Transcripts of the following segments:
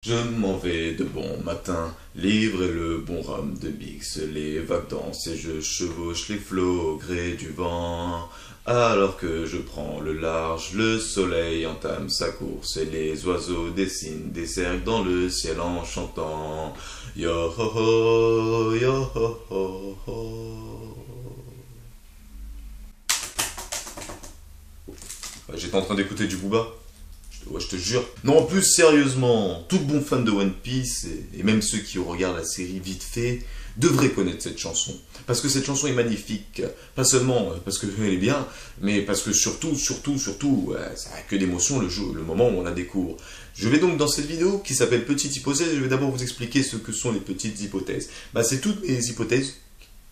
Je m'en vais de bon matin, livre et le bon rhum de mix, les vagues dansent et je chevauche les flots au gré du vent. Alors que je prends le large, le soleil entame sa course et les oiseaux dessinent des cercles dans le ciel en chantant. Yo ho ho, yo ho ho ho. J'étais en train d'écouter du Booba. Ouais, je te jure. Non, en plus, sérieusement, tout bon fan de One Piece, et même ceux qui regardent la série vite fait, devraient connaître cette chanson. Parce que cette chanson est magnifique. Pas seulement parce qu'elle est bien, mais parce que surtout, ça n'a que d'émotion le moment où on la découvre. Je vais donc dans cette vidéo qui s'appelle Petite hypothèse, je vais d'abord vous expliquer ce que sont les petites hypothèses. C'est toutes mes hypothèses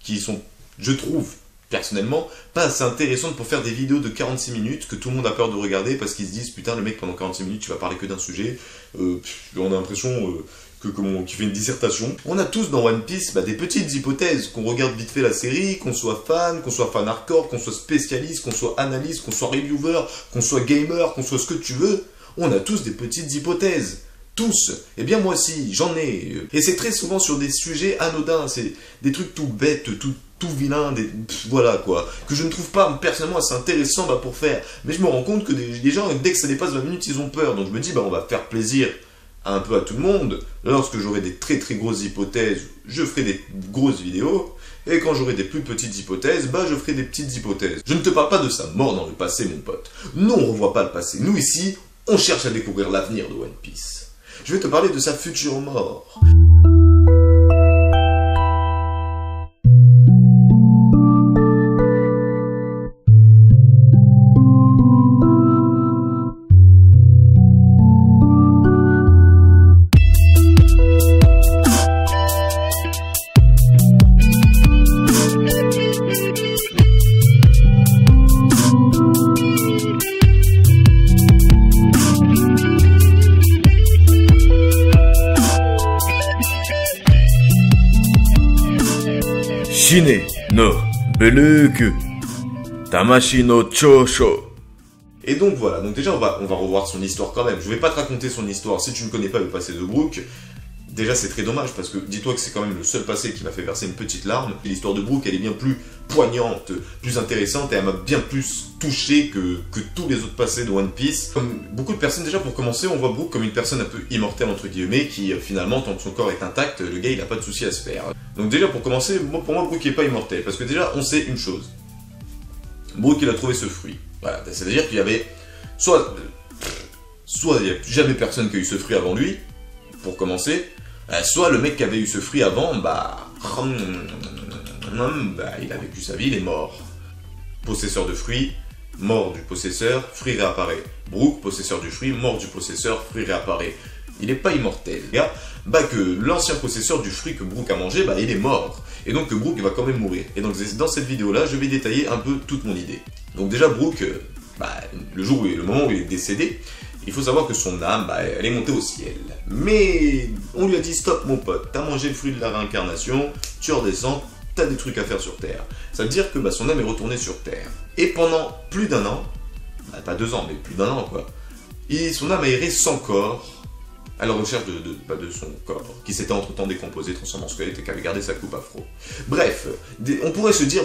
qui sont, je trouve, personnellement, pas assez intéressante pour faire des vidéos de 46 minutes que tout le monde a peur de regarder parce qu'ils se disent putain le mec pendant 46 minutes tu vas parler que d'un sujet, on a l'impression qu'il fait une dissertation. On a tous dans One Piece des petites hypothèses, qu'on regarde vite fait la série, qu'on soit fan hardcore, qu'on soit spécialiste, qu'on soit analyste, qu'on soit reviewer, qu'on soit gamer, qu'on soit ce que tu veux, on a tous des petites hypothèses. Tous. Eh bien moi aussi, j'en ai. Et c'est très souvent sur des sujets anodins, c'est des trucs tout bêtes, tout vilain, voilà quoi, que je ne trouve pas personnellement assez intéressant pour faire. Mais je me rends compte que des gens, dès que ça dépasse 20 minutes, ils ont peur. Donc je me dis, on va faire plaisir un peu à tout le monde. Lorsque j'aurai des très grosses hypothèses, je ferai des grosses vidéos. Et quand j'aurai des plus petites hypothèses, je ferai des petites hypothèses. Je ne te parle pas de sa mort dans le passé, mon pote. Nous, on ne revoit pas le passé. Nous, ici, on cherche à découvrir l'avenir de One Piece. Je vais te parler de sa future mort. Shine no Beluku Tamashi no Chosho. Et donc voilà, donc déjà on va revoir son histoire quand même. Je vais pas te raconter son histoire, si tu ne connais pas le passé de Brook, déjà c'est très dommage parce que dis-toi que c'est quand même le seul passé qui m'a fait verser une petite larme. L'histoire de Brook elle est bien plus poignante, plus intéressante et elle m'a bien plus touché que tous les autres passés de One Piece. Comme beaucoup de personnes déjà pour commencer, on voit Brook comme une personne un peu immortelle entre guillemets qui finalement tant que son corps est intact, le gars il a pas de souci à se faire. Donc déjà pour commencer, pour moi Brook n'est pas immortel parce que déjà on sait une chose. Brook il a trouvé ce fruit. Voilà, c'est-à-dire qu'il y avait soit il n'y a jamais personne qui a eu ce fruit avant lui, pour commencer, soit le mec qui avait eu ce fruit avant, il a vécu sa vie, il est mort. Possesseur de fruit, mort du possesseur, fruit réapparaît. Brook, possesseur du fruit, mort du possesseur, fruit réapparaît. Il n'est pas immortel. Que l'ancien possesseur du fruit que Brook a mangé, il est mort. Et donc que Brook va quand même mourir. Et donc dans cette vidéo-là, je vais détailler un peu toute mon idée. Donc déjà Brook, le moment où il est décédé, il faut savoir que son âme, elle est montée au ciel. Mais on lui a dit stop mon pote, t'as mangé le fruit de la réincarnation, tu redescends, t'as des trucs à faire sur Terre. Ça veut dire que son âme est retournée sur Terre. Et pendant plus d'un an, pas 2 ans, mais plus d'1 an quoi, son âme a erré sans corps, à la recherche de son corps, qui s'était entre-temps décomposé, transformé en squelette et qui avait gardé sa coupe afro. Bref, on pourrait se dire,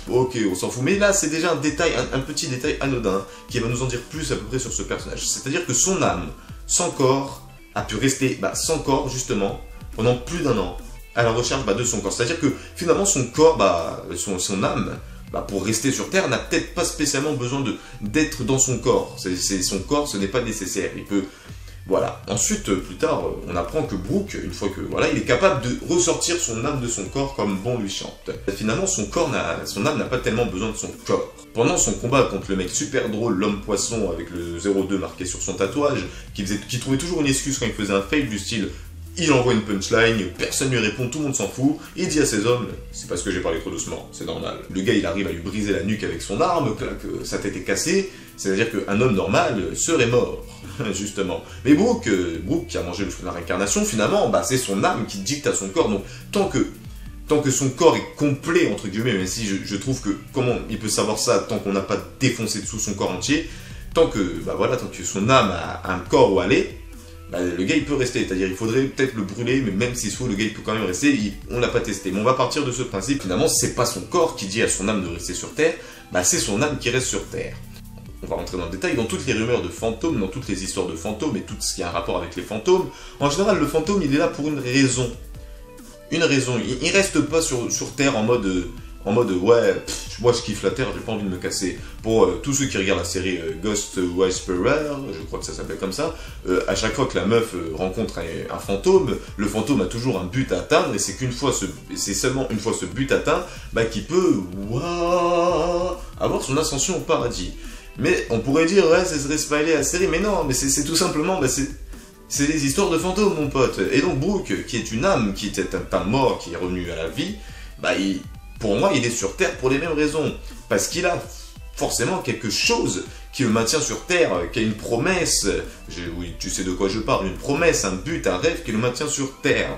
ok, on s'en fout, mais là c'est déjà un détail, un petit détail anodin, qui va nous en dire plus à peu près sur ce personnage. C'est-à-dire que son âme, sans corps, a pu rester sans corps, justement, pendant plus d'1 an, à la recherche de son corps. C'est-à-dire que finalement son corps, son âme, pour rester sur Terre, n'a peut-être pas spécialement besoin d'être dans son corps. Son corps, ce n'est pas nécessaire. Il peut... Voilà. Ensuite, plus tard, on apprend que Brook, une fois que il est capable de ressortir son âme de son corps comme bon lui chante. Finalement, son âme n'a pas tellement besoin de son corps. Pendant son combat contre le mec super drôle, l'homme poisson avec le 02 marqué sur son tatouage, qui trouvait toujours une excuse quand il faisait un fail du style il envoie une punchline, personne lui répond, tout le monde s'en fout, il dit à ses hommes, c'est parce que j'ai parlé trop doucement, c'est normal. Le gars il arrive à lui briser la nuque avec son arme, que sa tête est cassée, c'est-à-dire qu'un homme normal serait mort, justement. Mais Brook qui a mangé le fruit de la réincarnation, finalement, c'est son âme qui dicte à son corps, donc tant que son corps est complet, entre guillemets, même si je trouve que, comment il peut savoir ça tant qu'on n'a pas défoncé dessous son corps entier, tant que son âme a un corps où aller, bah, le gars il peut rester, c'est-à-dire il faudrait peut-être le brûler, mais même s'il se faut, le gars il peut quand même rester, on l'a pas testé. Mais on va partir de ce principe, finalement c'est pas son corps qui dit à son âme de rester sur Terre, bah c'est son âme qui reste sur Terre. On va rentrer dans le détail, dans toutes les rumeurs de fantômes, dans toutes les histoires de fantômes et tout ce qui a un rapport avec les fantômes, en général le fantôme il est là pour une raison. Une raison, il reste pas sur Terre en mode ouais, moi je kiffe la Terre, j'ai pas envie de me casser. Pour tous ceux qui regardent la série Ghost Whisperer, je crois que ça s'appelle comme ça, à chaque fois que la meuf rencontre un fantôme, le fantôme a toujours un but à atteindre, et c'est seulement une fois ce but atteint, bah, qu'il peut avoir son ascension au paradis. Mais on pourrait dire, ouais, ça serait spoilé la série, mais non, mais c'est tout simplement, bah, c'est des histoires de fantômes, mon pote. Et donc Brooke, qui est une âme, qui était un mort, qui est revenu à la vie, bah, pour moi, il est sur Terre pour les mêmes raisons. Parce qu'il a forcément quelque chose qui le maintient sur Terre, qui a une promesse, oui, tu sais de quoi je parle, une promesse, un but, un rêve qui le maintient sur Terre.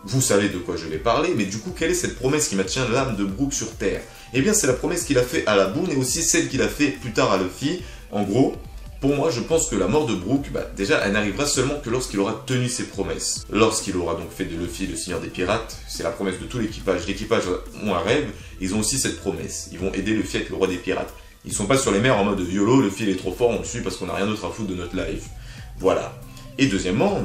Vous savez de quoi je vais parler, mais du coup, quelle est cette promesse qui maintient l'âme de Brooke sur Terre? Eh bien, c'est la promesse qu'il a fait à la Boone et aussi celle qu'il a fait plus tard à Luffy. En gros, pour moi, je pense que la mort de Brooke, bah, déjà, elle n'arrivera seulement que lorsqu'il aura tenu ses promesses. Lorsqu'il aura donc fait de Luffy le Seigneur des Pirates, c'est la promesse de tout l'équipage. L'équipage ont un rêve, ils ont aussi cette promesse. Ils vont aider Luffy à être le roi des pirates. Ils sont pas sur les mers en mode YOLO, Luffy il est trop fort, on le suit parce qu'on n'a rien d'autre à foutre de notre life. Voilà. Et deuxièmement,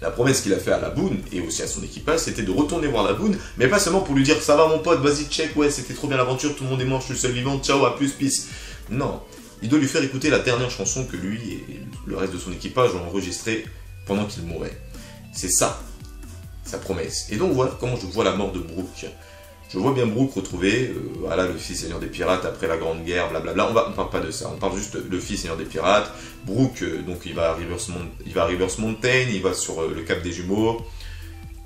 la promesse qu'il a fait à la Boone et aussi à son équipage, c'était de retourner voir la Boone, mais pas seulement pour lui dire ça va mon pote, vas-y check, ouais c'était trop bien l'aventure, tout le monde est mort, je suis le seul vivant, ciao, à plus, peace. Non, il doit lui faire écouter la dernière chanson que lui et le reste de son équipage ont enregistrée pendant qu'il mourait. C'est ça, sa promesse. Et donc voilà comment je vois la mort de Brooke. Je vois bien Brooke retrouver, voilà, le fils Seigneur des Pirates après la Grande Guerre, blablabla. On parle pas de ça, on parle juste de le fils Seigneur des Pirates. Brooke, donc il va à Rivers Mountain, il va sur le Cap des Jumeaux.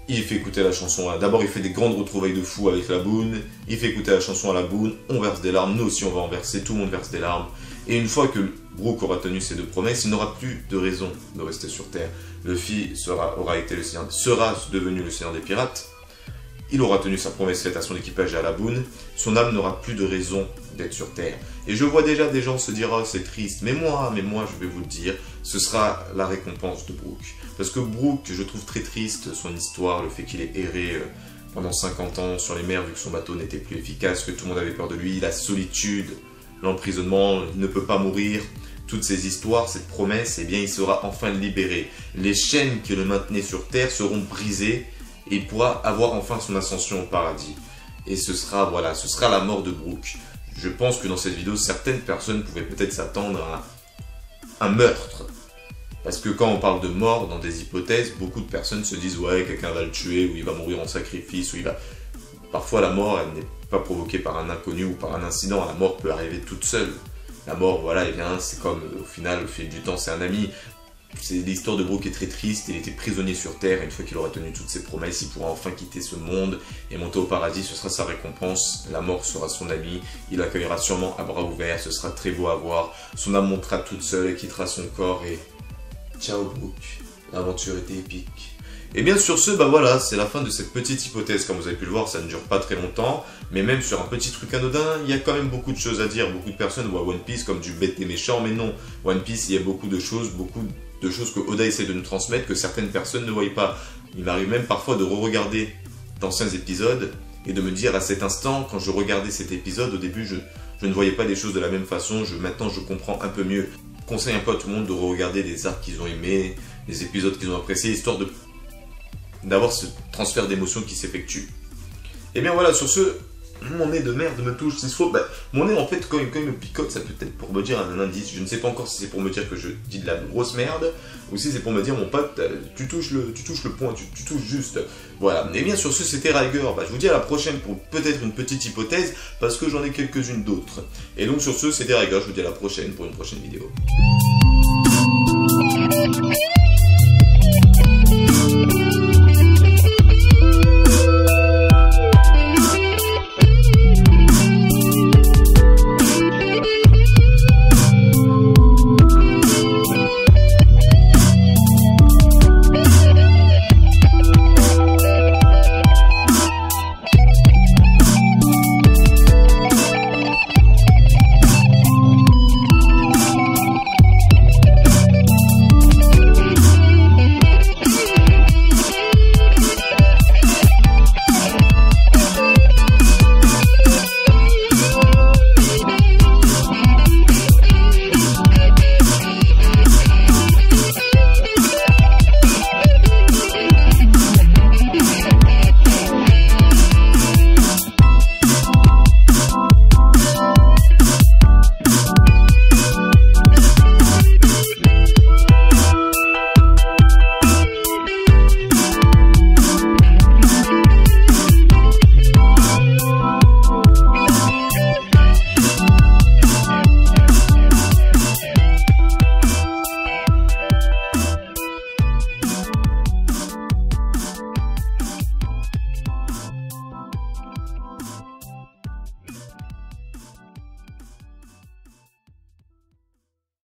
Il fait écouter la chanson, d'abord il fait des grandes retrouvailles de fou avec la Boone, il fait écouter la chanson à la Boone, on verse des larmes, nous aussi on va en verser, tout le monde verse des larmes. Et une fois que Brooke aura tenu ses deux promesses, il n'aura plus de raison de rester sur Terre. Luffy sera devenu le Seigneur des Pirates. Il aura tenu sa promesse faite à son équipage et à la Boone, son âme n'aura plus de raison d'être sur Terre. Et je vois déjà des gens se dire « Oh, c'est triste », mais moi, je vais vous le dire, ce sera la récompense de Brooke. Parce que Brooke, je trouve très triste son histoire, le fait qu'il ait erré pendant 50 ans sur les mers, vu que son bateau n'était plus efficace, que tout le monde avait peur de lui, la solitude, l'emprisonnement, il ne peut pas mourir. Toutes ces histoires, cette promesse, eh bien, il sera enfin libéré. Les chaînes qui le maintenaient sur Terre seront brisées, et il pourra avoir enfin son ascension au paradis. Et ce sera la mort de Brooke. Je pense que dans cette vidéo, certaines personnes pouvaient peut-être s'attendre à un meurtre. Parce que quand on parle de mort, dans des hypothèses, beaucoup de personnes se disent « Ouais, quelqu'un va le tuer, ou il va mourir en sacrifice, ou il va... » Parfois, la mort, elle n'est pas provoquée par un inconnu ou par un incident. La mort peut arriver toute seule. La mort, voilà, eh bien, c'est comme, au final, au fil du temps, c'est un ami. L'histoire de Brooke est très triste, il était prisonnier sur Terre, et une fois qu'il aura tenu toutes ses promesses, il pourra enfin quitter ce monde et monter au paradis, ce sera sa récompense, la mort sera son ami, il l'accueillera sûrement à bras ouverts, ce sera très beau à voir, son âme montera toute seule, elle quittera son corps et... Ciao Brooke, l'aventure était épique. Et bien sur ce, bah voilà, c'est la fin de cette petite hypothèse. Comme vous avez pu le voir, ça ne dure pas très longtemps, mais même sur un petit truc anodin, il y a quand même beaucoup de choses à dire. Beaucoup de personnes voient One Piece comme du bête et méchant, mais non. One Piece, il y a beaucoup de choses que Oda essaie de nous transmettre, que certaines personnes ne voient pas. Il m'arrive même parfois de re-regarder d'anciens épisodes, et de me dire à cet instant, quand je regardais cet épisode, au début, je ne voyais pas les choses de la même façon, maintenant je comprends un peu mieux. Je conseille un peu à tout le monde de re-regarder les arcs qu'ils ont aimés, les épisodes qu'ils ont appréciés, histoire d'avoir ce transfert d'émotions qui s'effectue. Et bien voilà, sur ce, mon nez de merde me touche, s'il faut, bah, mon nez en fait quand il me picote, ça peut être pour me dire un indice, je ne sais pas encore si c'est pour me dire que je dis de la grosse merde, ou si c'est pour me dire mon pote, tu touches le point, tu touches juste, voilà. Et bien sur ce, c'était Riger, bah, je vous dis à la prochaine pour peut-être une petite hypothèse, parce que j'en ai quelques-unes d'autres. Et donc sur ce, c'était Riger, je vous dis à la prochaine pour une prochaine vidéo.